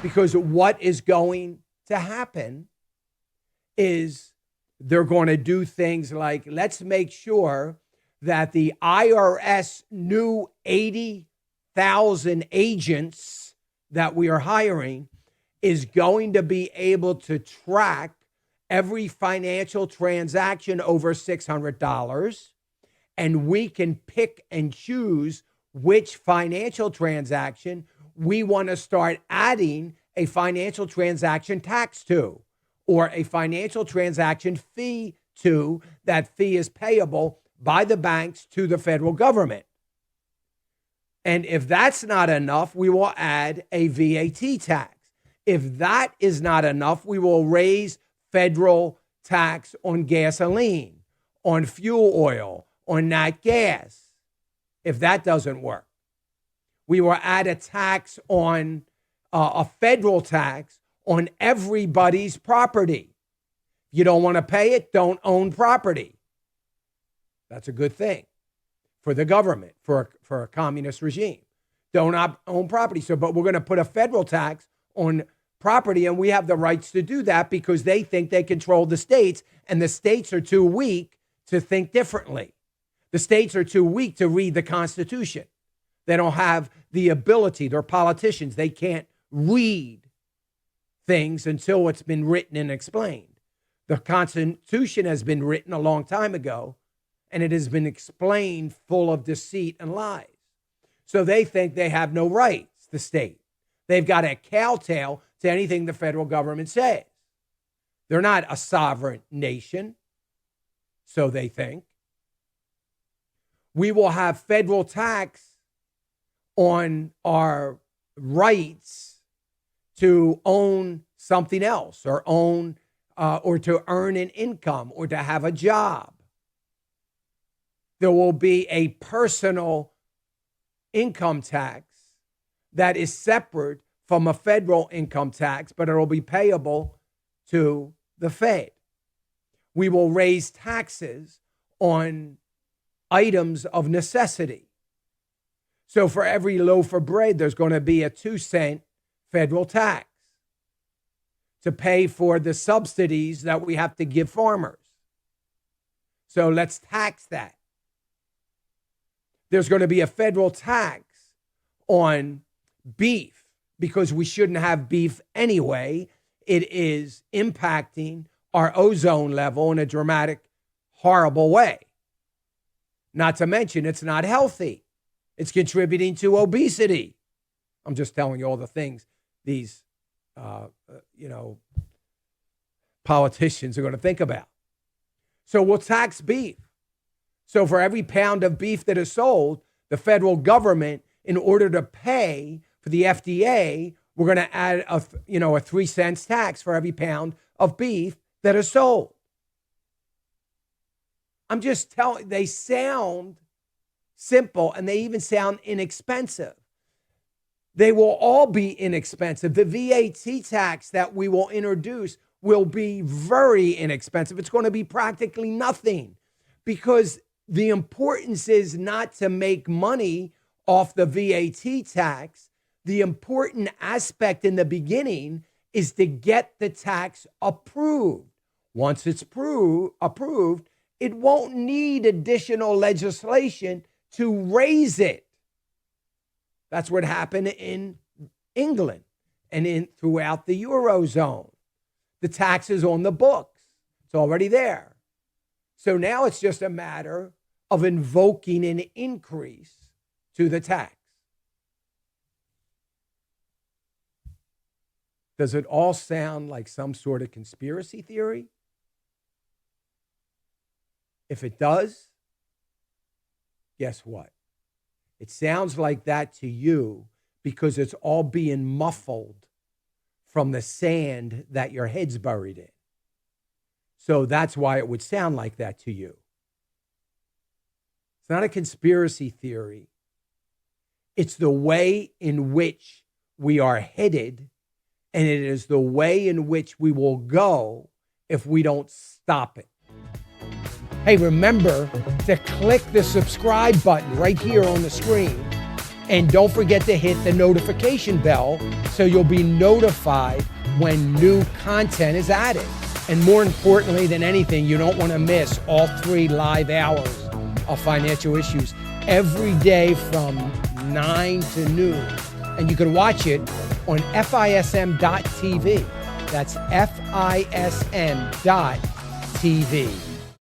Because what is going to happen is they're going to do things like, let's make sure that the IRS new 80,000 agents that we are hiring is going to be able to track every financial transaction over $600. And we can pick and choose which financial transaction we want to start adding a financial transaction tax to, or a financial transaction fee to. That fee is payable by the banks to the federal government. And if that's not enough, we will add a VAT tax. If that is not enough, we will raise federal tax on gasoline, on fuel oil, on nat gas. If that doesn't work, we will add a tax on a federal tax on everybody's property. You don't want to pay it, don't own property. That's a good thing for the government, for a communist regime. Don't own property. But we're going to put a federal tax on property, and we have the rights to do that because they think they control the states, and the states are too weak to think differently. The states are too weak to read the Constitution. They don't have the ability. They're politicians. They can't read things until it's been written and explained. The Constitution has been written a long time ago, and it has been explained full of deceit and lies. So they think they have no rights, the state. They've got to kowtow to anything the federal government says. They're not a sovereign nation, so they think. We will have federal tax on our rights to own something else, or own or to earn an income, or to have a job. There will be a personal income tax that is separate from a federal income tax, but it will be payable to the Fed. We will raise taxes on items of necessity. So for every loaf of bread, there's going to be a 2-cent federal tax to pay for the subsidies that we have to give farmers. So let's tax that. There's going to be a federal tax on beef because we shouldn't have beef anyway. It is impacting our ozone level in a dramatic, horrible way. Not to mention, it's not healthy. It's contributing to obesity. I'm just telling you all the things these, politicians are going to think about. So we'll tax beef. So for every pound of beef that is sold, the federal government, in order to pay for the FDA, we're going to add a 3-cent tax for every pound of beef that is sold. I'm just telling, they sound simple and they even sound inexpensive. They will all be inexpensive. The VAT tax that we will introduce will be very inexpensive. It's going to be practically nothing because the importance is not to make money off the VAT tax. The important aspect in the beginning is to get the tax approved. Once it's approved, it won't need additional legislation to raise it. That's what happened in England and throughout the Eurozone. The tax is on the books. It's already there. So now it's just a matter of invoking an increase to the tax. Does it all sound like some sort of conspiracy theory? If it does, guess what? It sounds like that to you because it's all being muffled from the sand that your head's buried in. So that's why it would sound like that to you. It's not a conspiracy theory. It's the way in which we are headed, and it is the way in which we will go if we don't stop it. Hey, remember to click the subscribe button right here on the screen And don't forget to hit the notification bell so you'll be notified when new content is added. And more importantly than anything, you don't want to miss all 3 live hours of Financial Issues every day from 9 to noon. And you can watch it on FISM.tv. That's FISM.tv.